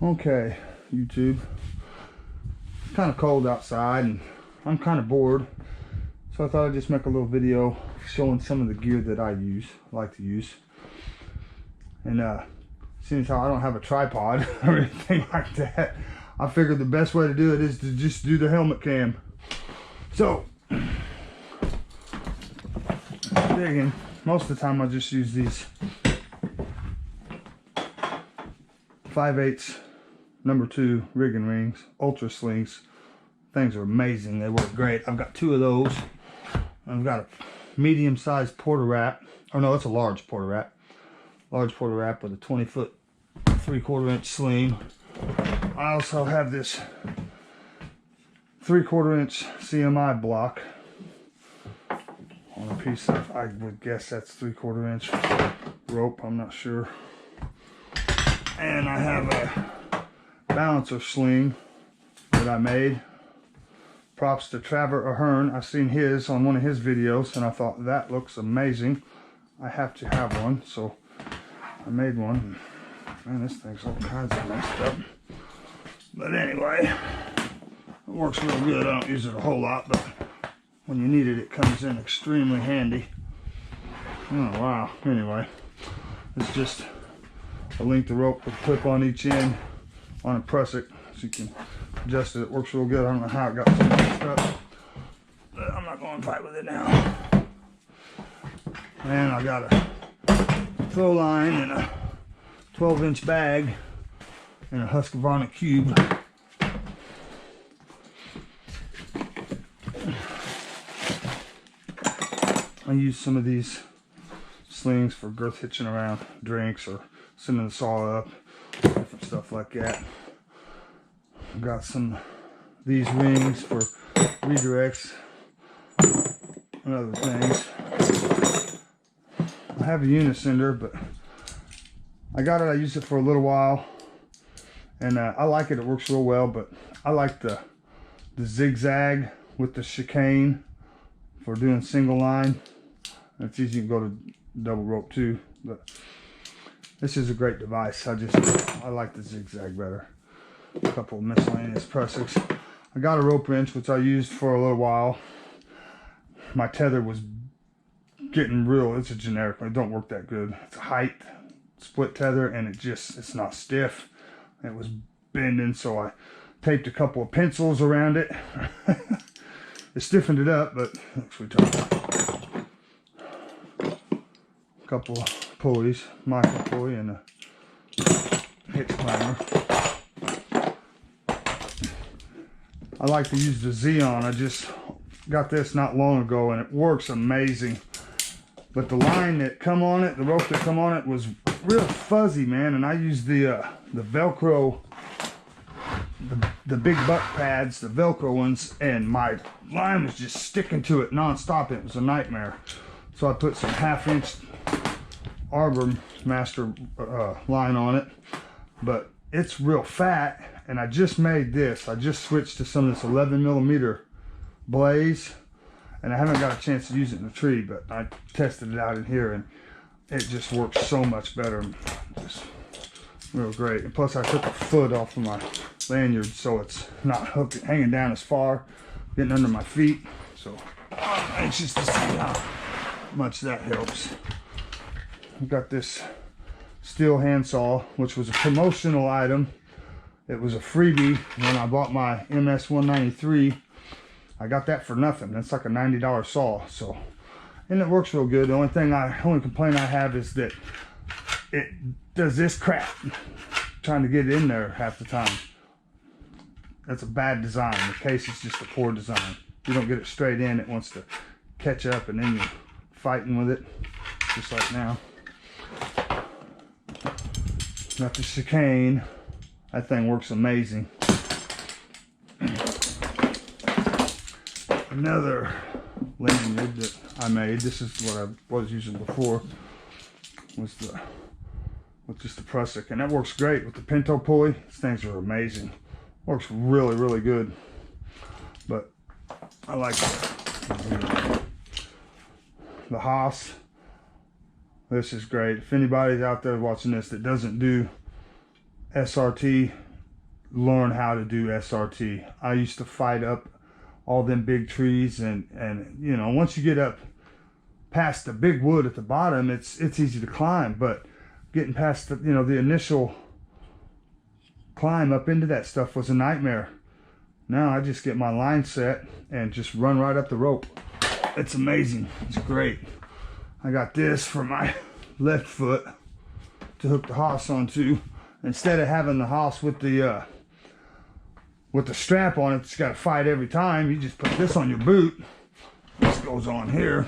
Okay, YouTube. It's kind of cold outside and I'm kind of bored. So I thought I'd just make a little video showing some of the gear that I like to use. And seeing as how I don't have a tripod or anything like that, I figured the best way to do it is to just do the helmet cam. So, digging, most of the time I just use these 5/8 #2 rigging rings, Ultra Slings. Things are amazing, they work great. I've got 2 of those. I've got a medium-sized porter wrap. Oh no, it's a large porter wrap. Large porter wrap with a 20-foot 3/4 inch sling. I also have this 3/4 inch CMI block on a piece of, I would guess that's 3/4 inch rope, I'm not sure. And I have a balancer sling that I made. Props to Trevor Ahern. I've seen his on one of his videos and I thought that looks amazing. I have to have one, so I made one. Man, this thing's all kinds of messed up. But anyway, it works real good. I don't use it a whole lot, but when you need it, it comes in extremely handy. Oh wow. Anyway, it's just a length of rope with a clip on each end on a prusik, so you can adjust it. It works real good. I don't know how it got so messed up, but I'm not going to fight with it now. And I got a throw line in a 12-inch bag and a Husqvarna cube. I use some of these slings for girth hitching around drinks or sending the saw up, different stuff like that. I've got some these rings for redirects and other things. I have a unisender, but I got it, I used it for a little while and I like it, it works real well, but I like the zigzag with the chicane for doing single line. It's easy, you can go to double rope too, but this is a great device. I like the zigzag better. A couple of miscellaneous prusiks. I got a rope wrench, which I used for a little while. My tether was getting real, it's a generic one, it don't work that good. It's a height split tether and it's not stiff. It was bending, so I taped a couple of pencils around it. It stiffened it up, but actually a couple of pulleys, micro pulley and a hitch climber. I like to use the Zeon. I just got this not long ago and it works amazing. But the line that come on it, the rope that come on it was real fuzzy, man. And I used the Velcro, the big butt pads, the Velcro ones, and my line was just sticking to it non-stop. It was a nightmare. So I put some 1/2 inch Arbor Master line on it, but it's real fat. And I just made this. I just switched to some of this 11mm blaze, and I haven't got a chance to use it in the tree, but I tested it out in here and it just works so much better. Just real great. And plus I took a foot off of my lanyard so it's not hanging down as far, getting under my feet. So I'm anxious to see how much that helps. I've got this steel handsaw, which was a promotional item. It was a freebie when I bought my MS-193. I got that for nothing. That's like a $90 saw. So, and it works real good. The only complaint I have is that it does this crap trying to get it in there half the time. That's a bad design. The case is just a poor design. You don't get it straight in, it wants to catch up and then you're fighting with it, just like now. Got the chicane. That thing works amazing. Another lanyard that I made, this is what I was using before, was with just the prusik, and that works great with the Pinto pulley. These things are amazing. Works really, really good. But I like the Haas. This is great. If anybody's out there watching this that doesn't do SRT learn how to do SRT. I used to fight up all them big trees, and you know, once you get up past the big wood at the bottom, it's easy to climb, but getting past the, you know, the initial climb up into that stuff was a nightmare. Now I just get my line set and just run right up the rope. It's amazing. It's great. I got this for my left foot to hook the hoss onto. Instead of having the hoss with the strap on it, it's got to fight every time. You just put this on your boot. This goes on here,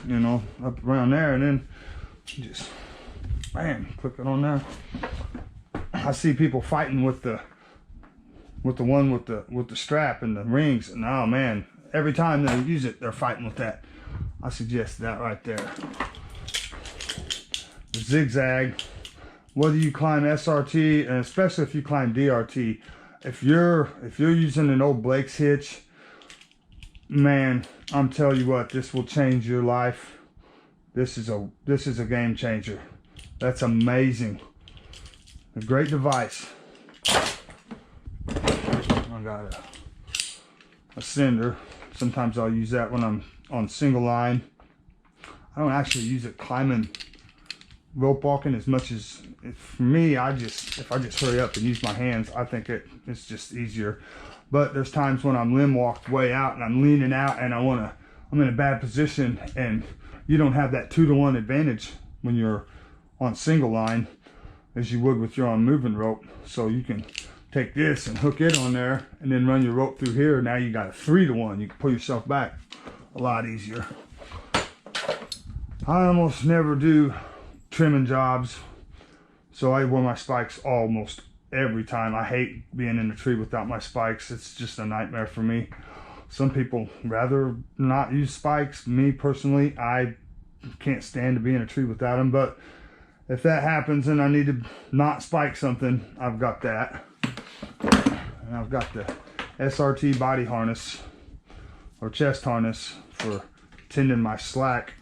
you know, up around there, and then you just bam, click it on there. I see people fighting with the one with the strap and the rings, and oh man, every time they use it, they're fighting with that. I suggest that right there. The zigzag, whether you climb SRT, and especially if you climb DRT, if you're using an old Blake's hitch, man, I'm telling you what, this will change your life. This is a game changer. That's amazing. A great device. I got a cinder. Sometimes I'll use that when I'm on single line. I don't actually use it climbing rope walking as much as, for me, if I just hurry up and use my hands, I think it's just easier. But there's times when I'm limb walked way out and I'm leaning out and I'm in a bad position, and you don't have that 2-to-1 advantage when you're on single line as you would with your on moving rope. So you can take this and hook it on there and then run your rope through here. Now you got a 3-to-1. You can pull yourself back a lot easier. I almost never do trimming jobs, so I wear my spikes almost every time. I hate being in the tree without my spikes. It's just a nightmare for me. Some people rather not use spikes. Me personally, I can't stand to be in a tree without them, but if that happens and I need to not spike something, I've got that. And I've got the SRT body harness or chest harness for tending my slack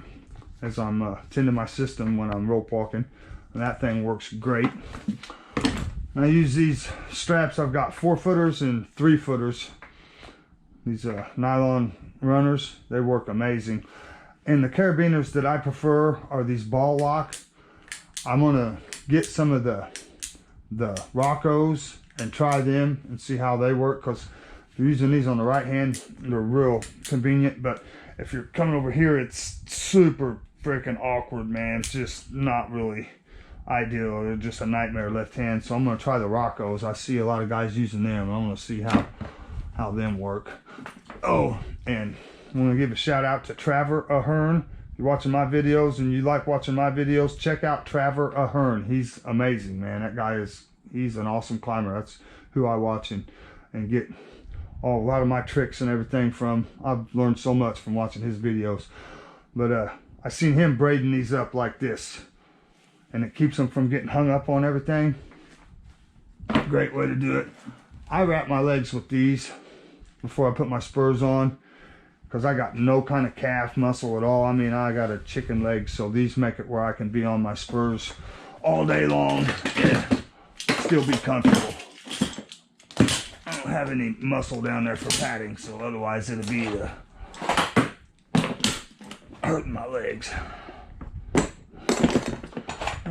as I'm tending my system when I'm rope walking, and that thing works great. And I use these straps. I've got 4-footers and 3-footers. These nylon runners, they work amazing. And the carabiners that I prefer are these ball lock. I'm gonna get some of the Roccos and try them and see how they work, because if you're using these on the right hand, they're real convenient, but if you're coming over here, it's super freaking awkward, man. It's just not really ideal. They're just a nightmare left hand. So I'm gonna try the Roccos. I see a lot of guys using them. I'm gonna see how them work. Oh, and I'm gonna give a shout out to Traver Ahern. If you're watching my videos and you like watching my videos, check out Traver Ahern. He's amazing, man. That guy he's an awesome climber. That's who I watch and get a lot of my tricks and everything from. I've learned so much from watching his videos. But I seen him braiding these up like this, and it keeps them from getting hung up on everything. Great way to do it. I wrap my legs with these before I put my spurs on, because I got no kind of calf muscle at all. I mean, I got a chicken leg, so these make it where I can be on my spurs all day long and still be comfortable. I don't have any muscle down there for padding, so otherwise it'll be hurting my legs. Well,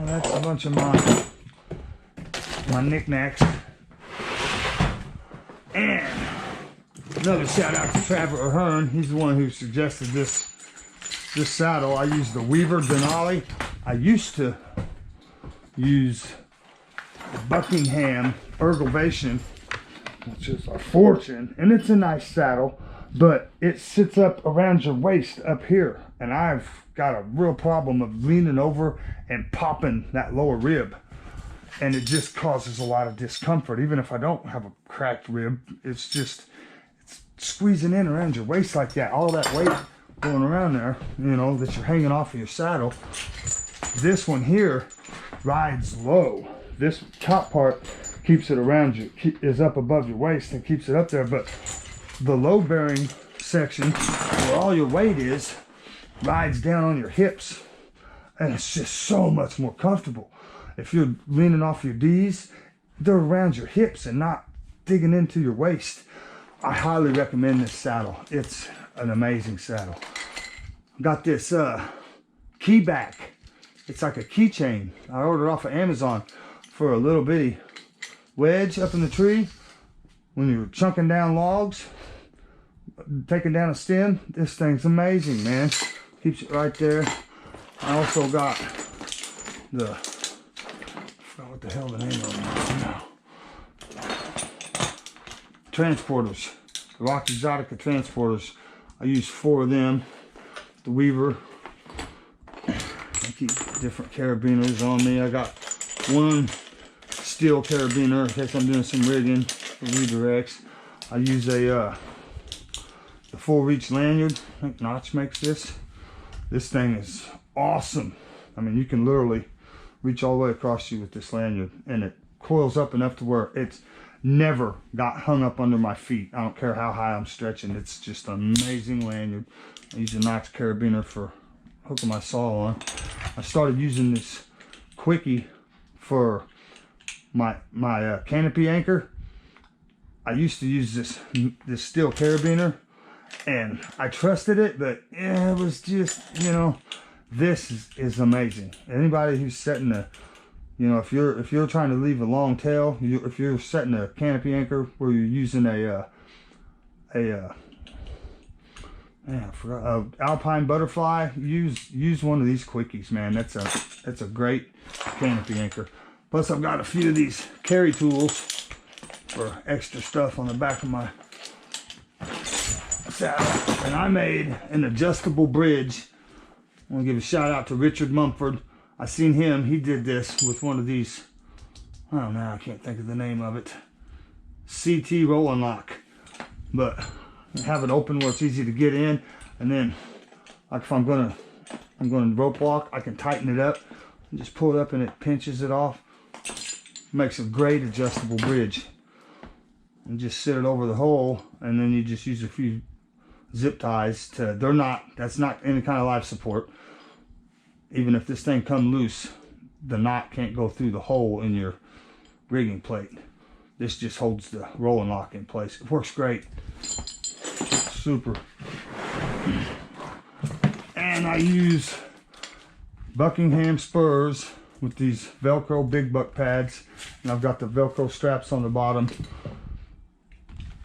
that's a bunch of my knickknacks. And another shout out to Traver Ahern. He's the one who suggested this saddle. I use the Weaver Denali. I used to use the Buckingham Ergovation, which is a fortune, and it's a nice saddle, but it sits up around your waist up here, and I've got a real problem of leaning over and popping that lower rib, and it just causes a lot of discomfort. Even if I don't have a cracked rib, it's squeezing in around your waist like that, all that weight going around there, you know, that you're hanging off of your saddle. This one here rides low. This top part keeps it around you, is up above your waist and keeps it up there, but the load bearing section where all your weight is rides down on your hips, and it's just so much more comfortable. If you're leaning off your D's, they're around your hips and not digging into your waist. I highly recommend this saddle. It's an amazing saddle. Got this key back. It's like a keychain. I ordered off of Amazon for a little bitty wedge up in the tree. When you're chunking down logs, taking down a stem, this thing's amazing, man. Keeps it right there. I also got the, I forgot what the hell the name of them is now. Transporters, the Rock Exotica transporters. I use 4 of them. The Weaver. I keep different carabiners on me. I got one steel carabiner in case I'm doing some rigging for redirects. I use a the full reach lanyard. I think Notch makes this. This thing is awesome. I mean, you can literally reach all the way across you with this lanyard, and it coils up enough to where it's never got hung up under my feet. I don't care how high I'm stretching. It's just an amazing lanyard. I use a Knox carabiner for hooking my saw on. I started using this quickie for my canopy anchor. I used to use this steel carabiner, and I trusted it, but yeah, it was just, you know, this is amazing. Anybody who's setting a, you know, if you're trying to leave a long tail, if you're setting a canopy anchor where you're using man, I forgot, Alpine Butterfly, use one of these quickies, man. That's a great canopy anchor. Plus, I've got a few of these carry tools for extra stuff on the back of my saddle. And I made an adjustable bridge. I want to give a shout out to Richard Mumford. I seen him. He did this with one of these. I don't know. I can't think of the name of it. CT roll and lock, but have it open where it's easy to get in, and then like if I'm going to rope walk, I can tighten it up and just pull it up and it pinches it off. Makes a great adjustable bridge. And just sit it over the hole, and then you just use a few zip ties to, that's not any kind of life support. Even if this thing come loose, the knot can't go through the hole in your rigging plate. This just holds the roll and lock in place. It works great. Super. And I use Buckingham spurs with these Velcro big buck pads, and I've got the Velcro straps on the bottom.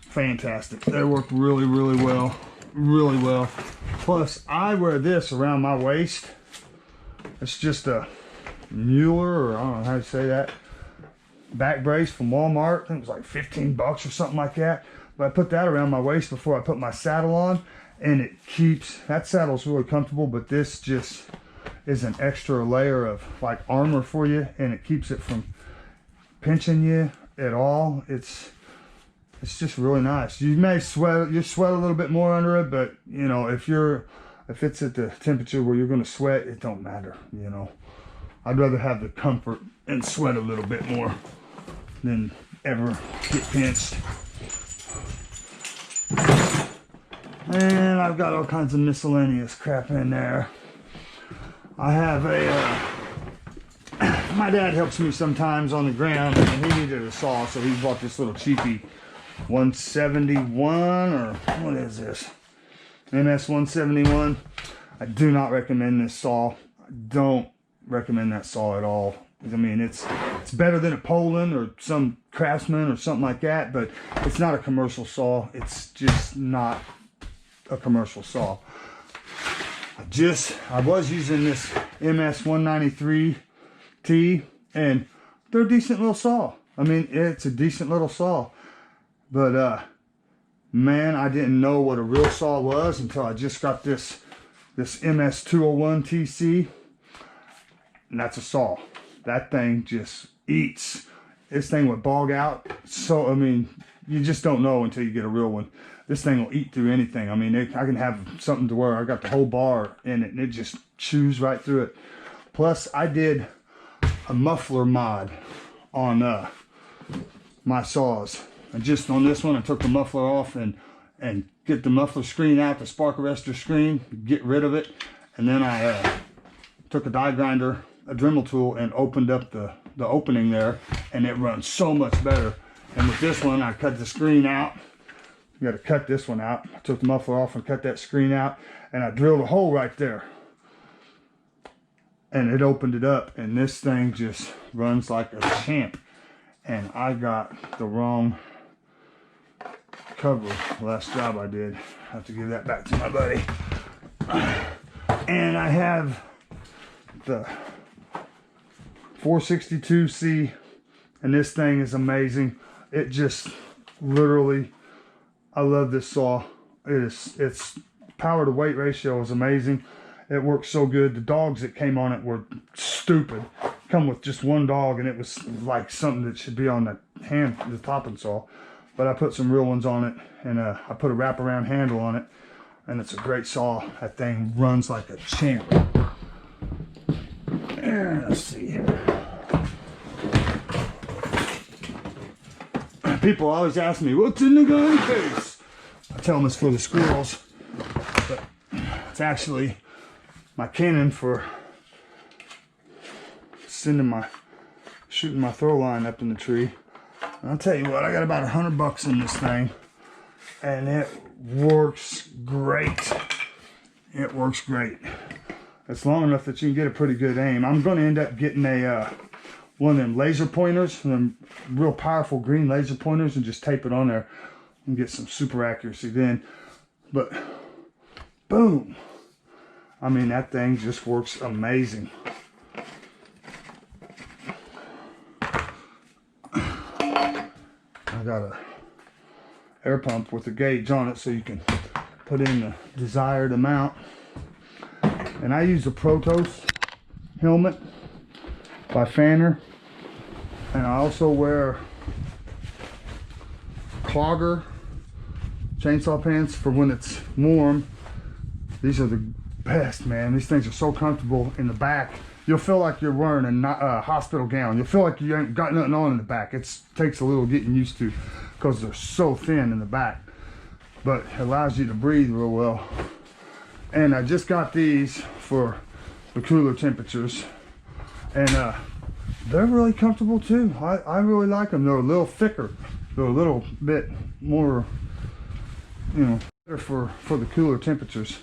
Fantastic. They work really, really well. Really well. Plus, I wear this around my waist. It's just a Mueller, or I don't know how to say that, back brace from Walmart. I think it was like 15 bucks or something like that. But I put that around my waist before I put my saddle on, and it keeps, that saddle's really comfortable, but this just is an extra layer of like armor for you, and it keeps it from pinching you at all. It's just really nice. You may sweat a little bit more under it, but you know, if it's at the temperature where you're going to sweat, it don't matter, you know. I'd rather have the comfort and sweat a little bit more than ever get pinched. And I've got all kinds of miscellaneous crap in there. I have my dad helps me sometimes on the ground, and he needed a saw, so he bought this little cheapy 171, or what is this? MS 171. I do not recommend this saw. I don't recommend that saw at all. I mean, it's better than a Poland or some Craftsman or something like that, but it's not a commercial saw. It's just not a commercial saw. I was using this MS 193T, and they're a decent little saw. I mean, it's a decent little saw, but man, I didn't know what a real saw was until I just got this MS 201 TC, and that's a saw. That thing just eats. This thing would bog out. So, I mean, you just don't know until you get a real one. This thing will eat through anything. I mean, I can have something to where I got the whole bar in it, and it just chews right through it. Plus, I did a muffler mod on my saws. And just on this one, I took the muffler off and get the muffler screen out, the spark arrestor screen, get rid of it. And then I took a die grinder a Dremel tool and opened up the opening there, and it runs so much better. And with this one, I cut the screen out. You got to cut this one out. I took the muffler off and cut that screen out, and I drilled a hole right there. And it opened it up, and this thing just runs like a champ. And I got the wrong cover last job I did. I have to give that back to my buddy. And I have the 462C, and this thing is amazing. It just literally, I love this saw. Its power to weight ratio is amazing. It works so good. The dogs that came on it were stupid. Come with just one dog, and it was like something that should be on the topping saw. But I put some real ones on it, and I put a wraparound handle on it, and it's a great saw. That thing runs like a champ. And let's see here. People always ask me, what's in the gun case? I tell them it's for the squirrels, but it's actually my cannon for shooting my throw line up in the tree. And I'll tell you what, I got about $100 in this thing, and it works great. It works great. It's long enough that you can get a pretty good aim. I'm going to end up getting one of them laser pointers, them real powerful green laser pointers, and just tape it on there and get some super accuracy then. But boom, I mean, that thing just works amazing. I got a air pump with a gauge on it, so you can put in the desired amount. And I use a Protos helmet by Fanner, and I also wear clogger chainsaw pants for when it's warm. These are the best, man. These things are so comfortable in the back. You'll feel like you're wearing a hospital gown. You'll feel like you ain't got nothing on in the back. It takes a little getting used to because they're so thin in the back, but it allows you to breathe real well. And I just got these for the cooler temperatures, and they're really comfortable too. I really like them. They're a little thicker. They're a little bit more, you know, better for the cooler temperatures.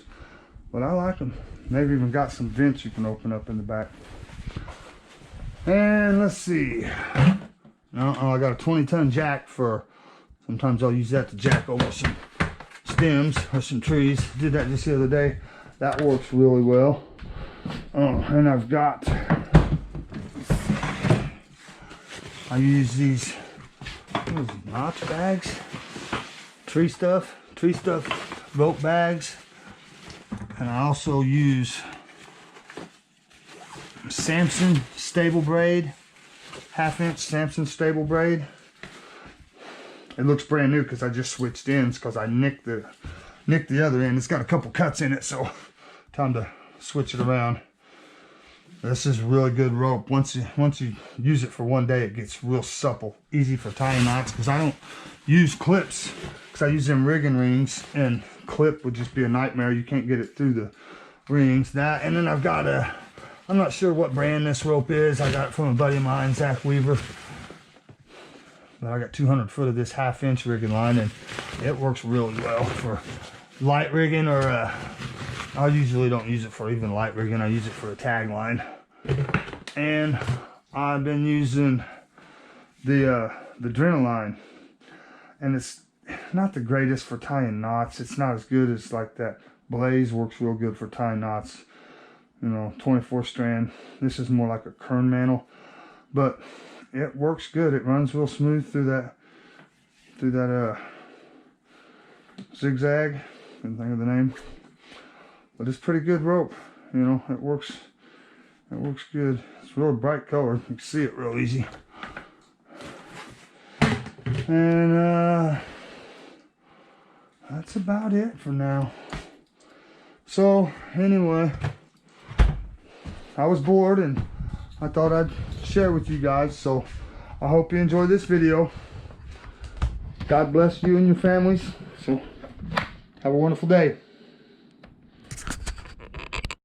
But I like them. They've even got some vents you can open up in the back. And let's see. I got a 20-ton jack for, sometimes I'll use that to jack over some stems or some trees. Did that just the other day. That works really well. And I've got, I use these notch bags, tree stuff rope bags. And I also use Samson stable braid, 1/2-inch Samson stable braid. It looks brand new because I just switched ends because I nicked the other end. It's got a couple cuts in it, so time to switch it around. This is really good rope. Once you use it for one day, it gets real supple, easy for tying knots. Because I don't use clips, because I use them rigging rings, and clip would just be a nightmare. You can't get it through the rings. That, and then I've got I'm not sure what brand this rope is. I got it from a buddy of mine, Zach Weaver. But I got 200 foot of this 1/2-inch rigging line, and it works really well for light rigging, or I usually don't use it for even light rigging. I use it for a tag line. And I've been using the Adrenaline, and it's not the greatest for tying knots. It's not as good as like that Blaze works real good for tying knots, you know, 24 strand. This is more like a Kern mantle, but it works good. It runs real smooth through that zigzag. Couldn't think of the name, but it's pretty good rope. You know, it works good. It's real bright color. You can see it real easy. And that's about it for now. So anyway, I was bored and I thought I'd share with you guys. So I hope you enjoyed this video. God bless you and your families. So have a wonderful day.